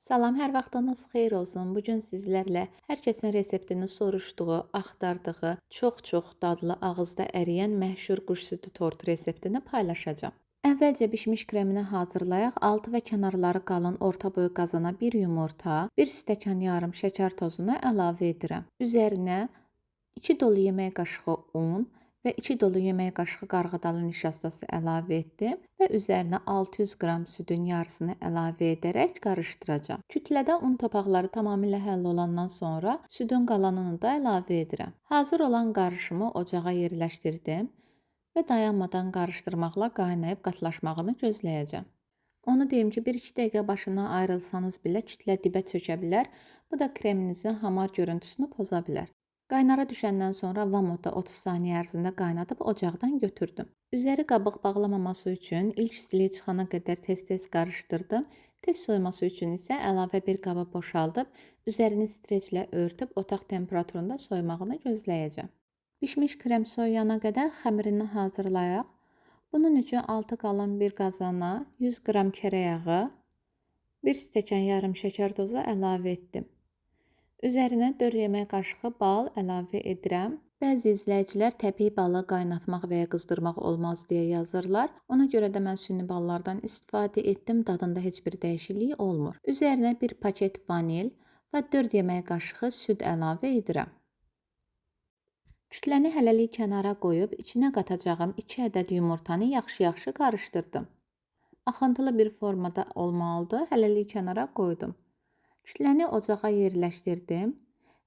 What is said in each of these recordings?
Salam, hər vaxtınız xeyir olsun. Bu gün sizlərlə hər kəsin reseptini soruşduğu, axtardığı, çox-çox dadlı, ağızda əriyən məşhur quş südü tortu reseptini paylaşacağam. Əvvəlcə bişmiş kremini hazırlayaq. Altı və kənarları qalın orta boy qazana 1 yumurta, 1 stəkan yarım şəkər tozunu əlavə edirəm. Üzərinə 2 dolu yemək qaşığı un və 2 dolu yemək qaşığı qarğıdalı nişastası əlavə etdim və üzərinə 600 qram südün yarısını əlavə edərək qarışdıracağam. Kütlədə un topaqları tamamilə həll olandan sonra südün qalanını da əlavə edirəm. Hazır olan qarışımı ocağa yerləşdirdim və dayanmadan qarışdırmaqla qaynayıb qatlaşmağını gözləyəcəm. Onu deyim ki, 1-2 dəqiqə başından ayrılsanız belə kütlə dibə çökə bilər. Bu da kreminizin hamar görüntüsünü poza bilər. Qaynara düşəndən sonra vamodda 30 saniyə ərzində qaynadıb ocaqdan götürdüm. Üzəri qabıq bağlamaması üçün ilk istiliyi çıxana qədər tez-tez qarışdırdım. Tez soyması üçün isə əlavə bir qaba boşaldıb, üzərini streçlə örtüb otaq temperaturunda soymağını gözləyəcəm. Bişmiş krem soyuyana qədər xəmirini hazırlayaq. Bunun üçün 6 qalın bir qazana 100 qram kərə yağı, 1 stəkan yarım şəkər tozu əlavə etdim. Üzərinə 4 yemək qaşığı bal əlavə edirəm. Bəzi izləyicilər təbii balı qaynatmaq və ya qızdırmaq olmaz deyə yazırlar. Ona görə də mən süni ballardan istifadə etdim. Dadında heç bir dəyişiklik olmur. Üzərinə 1 paket vanil və 4 yemək qaşığı süd əlavə edirəm. Kütləni hələlik kənara qoyub içinə qatacağım 2 ədəd yumurtanı yaxşı-yaxşı qarışdırdım. Axıntılı bir formada olmalıdır. Hələlik kənara qoydum. Kütləni ocağa yerləşdirdim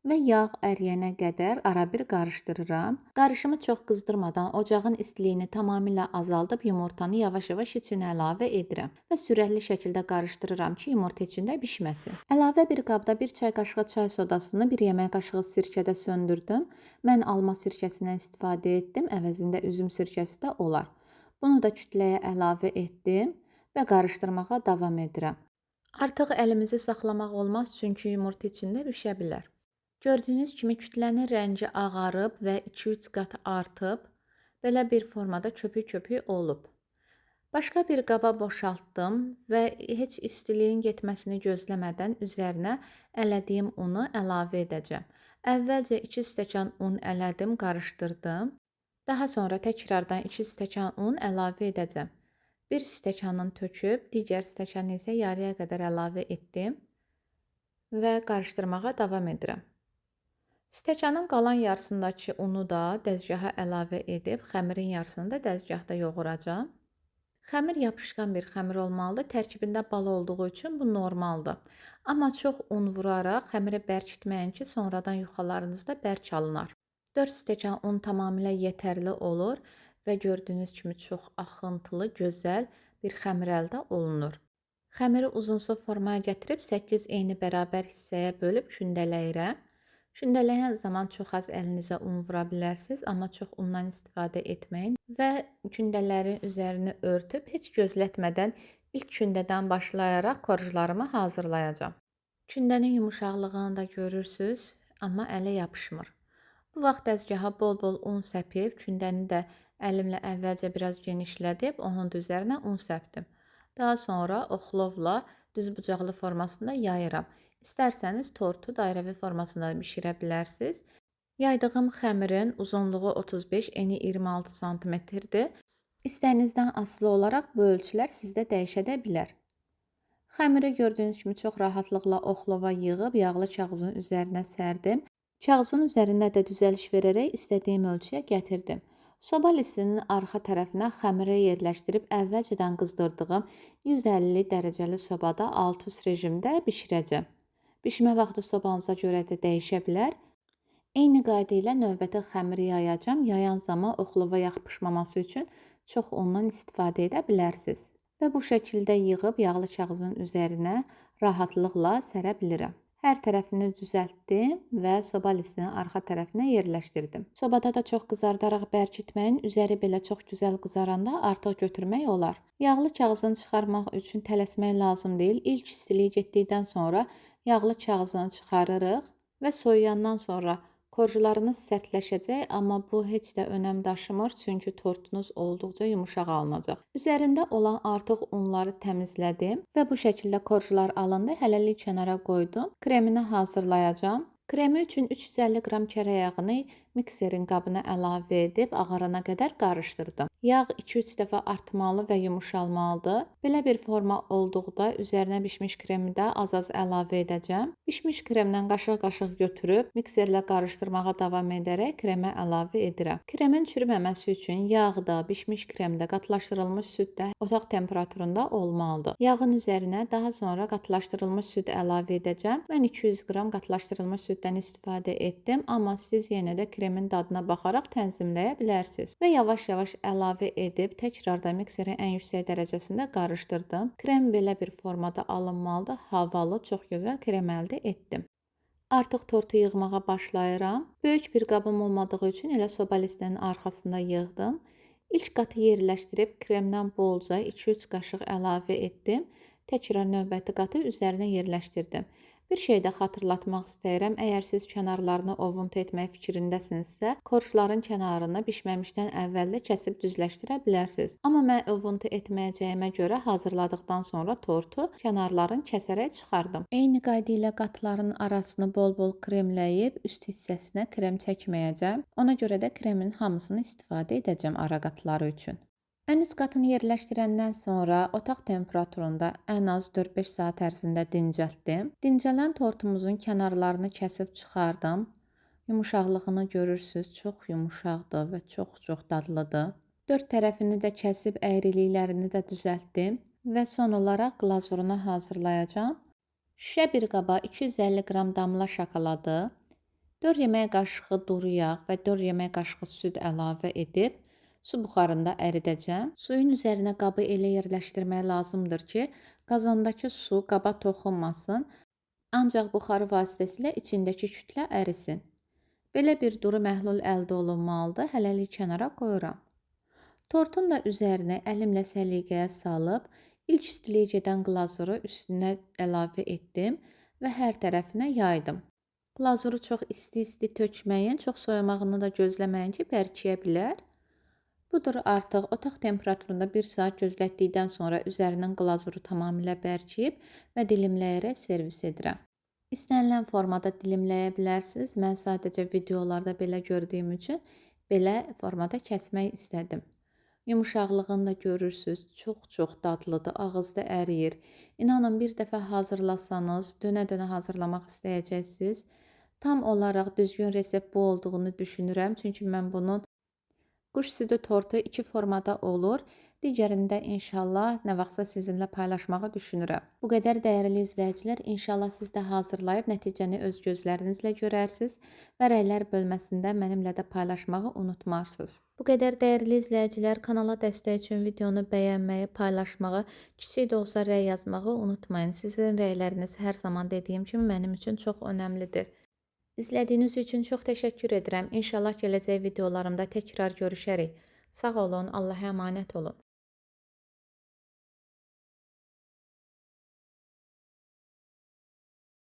və yağ əriyənə qədər arabir qarışdırıram. Qarışımı çox qızdırmadan ocağın istiliyini tamamilə azaldıb yumurtanı yavaş-yavaş içinə əlavə edirəm və sürətli şəkildə qarışdırıram ki, yumurta içində bişməsin. Əlavə bir qabda 1 çay qaşığı çay sodasını, 1 yemək qaşığı sirkədə söndürdüm. Mən alma sirkəsindən istifadə etdim, əvəzində üzüm sirkəsi də olar. Bunu da kütləyə əlavə etdim və qarışdırmağa davam edirəm. Artıq əlimizi saxlamaq olmaz, çünki yumurta içində bişə bilər. Gördüyünüz kimi kütlənin rəngi ağarıb və 2-3 qat artıb, belə bir formada köpük-köpük olub. Başqa bir qaba boşaltdım və heç istiliyin getməsini gözləmədən üzərinə ələdiyim unu əlavə edəcəm. Əvvəlcə 2 stəkan un ələdim, qarışdırdım. Daha sonra təkrardan 2 stəkan un əlavə edəcəm. 1 stəkanın töküb, digər stəkanı isə yarıya qədər əlavə etdim və qarışdırmağa davam edirəm. Stəkanın qalan yarısındakı unu da dəzgaha əlavə edib, xəmirin yarısını da dəzgahda yoğuracağam. Xəmir yapışqan bir xəmir olmalıdır. Tərkibində bal olduğu üçün bu normaldır. Amma çox un vuraraq xəmiri bərkitməyin ki, sonradan yuxalarınızda bərk alınar. 4 stəkan un tamamilə yetərli olur və gördüyünüz kimi çox axıntılı, gözəl bir xəmir əldə olunur. Xəmiri uzunsov formaya gətirib 8 eyni bərabər hissəyə bölüb kündələyirəm. Kündələyən zaman çox az əlinizə un vura bilərsiniz, amma çox undan istifadə etməyin və kündələrin üzərini örtüb heç gözlətmədən ilk kündədən başlayaraq korjlarımı hazırlayacağam. Kündənin yumuşaqlığını da görürsünüz, amma ələ yapışmır. Bu vaxt dəzgaha bol-bol un səpib, kündəni də əlimlə əvvəlcə biraz genişlədib, onun da üzərinə un səpdim. Daha sonra oxlovla düz bucaqlı formasında yayıram. İstərsəniz tortu dairəvi formasında bişirə bilərsiniz. Yaydığım xəmirin uzunluğu 35, eni 26 sm-dir. İstəyinizdən asılı olaraq bu ölçülər sizdə dəyişə də bilər. Xəmiri gördüyünüz kimi çox rahatlıqla oxlova yığıb yağlı kağızın üzərinə sərdim. Kağızın üzərində də düzəliş verərək istədiyim ölçüyə gətirdim. Soba listinin arxa tərəfinə xəmiri yerləşdirib əvvəlcədən qızdırdığım 150 dərəcəli sobada alt-üst rejimdə bişirəcəm. Bişmə vaxtı sobanıza görə də dəyişə bilər. Eyni qayda ilə növbəti xəmiri yayacağam. Yayan zaman oxlova yapışmaması üçün çox undan istifadə edə bilərsiniz. Və bu şəkildə yığıb yağlı kağızın üzərinə rahatlıqla sərə bilirəm. Hər tərəfini düzəltdim və soba listinin arxa tərəfinə yerləşdirdim. Sobada da çox qızardaraq bərkitməyin, üzəri belə çox gözəl qızaranda artıq götürmək olar. Yağlı kağızını çıxarmaq üçün tələsmək lazım deyil. İlk istiliyi getdikdən sonra yağlı kağızını çıxarırıq və soyuyandan sonra Korjularınız sərtləşəcək, amma bu heç də önəm daşımır, çünki tortunuz olduqca yumşaq alınacaq. Üzərində olan artıq unları təmizlədim və bu şəkildə korjular alındı. Hələlik kənara qoydum. Kremini hazırlayacağım. Kremi üçün 350 qram kərə yağını mikserin qabına əlavə edib ağarana qədər qarışdırdım. Yağ 2-3 dəfə artmalı və yumşalmalıdır. Belə bir forma olduqda üzərinə bişmiş kremi də az-az əlavə edəcəm. Bişmiş kremdən qaşıq-qaşıq götürüb mikserlə qarışdırmağa davam edərək kremə əlavə edirəm. Kremin çürüməməsi üçün yağda, bişmiş kremdə, qatlaşdırılmış süd də otaq temperaturunda olmalıdır. Yağın üzərinə daha sonra qatlaşdırılmış süd əlavə edəcəm. Mən 200 qram qatlaşdırılmış süddən istifadə etdim, amma siz yenə də kremin dadına baxaraq tənzimləyə bilərsiniz. Və yavaş-yavaş əlavə edib təkrar da mikserin ən yüksək dərəcəsində qarışdırdım. Krem belə bir formada alınmalıdır. Havalı, çox gözəl krem əldə etdim. Artıq tortu yığmağa başlayıram. Böyük bir qabım olmadığı üçün elə soba listinin arxasında yığdım. İlk qatı yerləşdirib kremdən bolca 2-3 qaşıq əlavə etdim. Təkrar növbəti qatı üzərinə yerləşdirdim. Bir şey də xatırlatmaq istəyirəm. Əgər siz kənarlarını ovuntu etmək fikrindəsinizsə, korjların kənarını bişməmişdən əvvəl də kəsib düzləşdirə bilərsiniz. Amma mən ovuntu etməyəcəyimə görə hazırladıqdan sonra tortu kənarlarını kəsərək çıxardım. Eyni qayda ilə qatların arasını bol-bol kremləyib üst hissəsinə krem çəkməyəcəm. Ona görə də kremin hamısını istifadə edəcəm ara qatları üçün. Ən üst qatını yerləşdirəndən sonra otaq temperaturunda ən az 4-5 saat ərzində dincəltdim. Dincələn tortumuzun kənarlarını kəsib çıxardım. Yumuşaqlığını görürsünüz, çox yumuşaqdır və çox dadlıdır. 4 tərəfini də kəsib əyriliklərini də düzəltdim və son olaraq glazurunu hazırlayacağım. Şüşə bir qaba 250 qram damla şokoladı, 4 yemək qaşığı duru yağ və 4 yemək qaşığı süd əlavə edib su buxarında əridəcəm. Suyun üzərinə qabı elə yerləşdirmək lazımdır ki, qazandakı su qaba toxunmasın, ancaq buxarı vasitəsilə içindəki kütlə ərisin. Belə bir duru məhlul əldə olunmalıdır. Hələlik kənara qoyuram. Tortun da üzərinə əlimlə səliqəyə salıb, ilk istiliyə gedən glazuru üstünə əlavə etdim və hər tərəfinə yaydım. Glazuru çox isti tökməyin, çox soyumağını da gözləməyin ki, bərkiyə bilər. Budur, artıq otaq temperaturunda 1 saat gözlətdikdən sonra üzərinin glazuru tamamilə bərkiyib və dilimləyərək servis edirəm. İstənilən formada dilimləyə bilərsiniz. Mən sadəcə videolarda belə gördüyüm üçün belə formada kəsmək istədim. Yumuşaqlığını da görürsünüz, çox dadlıdır, ağızda əriyir. İnanın, bir dəfə hazırlasanız, dönə-dönə hazırlamaq istəyəcəksiniz. Tam olaraq düzgün resept bu olduğunu düşünürəm, çünki mən bunun quş südü tortu 2 formada olur. Digərində inşallah nə vaxtsa sizinlə paylaşmağı düşünürəm. Bu qədər dəyərli izləyicilər, inşallah siz də hazırlayıb nəticəni öz gözlərinizlə görərsiniz və rəylər bölməsində mənimlə də paylaşmağı unutmarsınız. Bu qədər dəyərli izləyicilər, kanala dəstək üçün videonu bəyənməyi, paylaşmağı, kiçik də olsa rəy yazmağı unutmayın. Sizin rəyləriniz hər zaman dediyim kimi mənim üçün çox önəmlidir. İzlədiyiniz üçün çox təşəkkür edirəm. İnşallah gələcək videolarımda təkrar görüşərik. Sağ olun, Allah'a əmanət olun.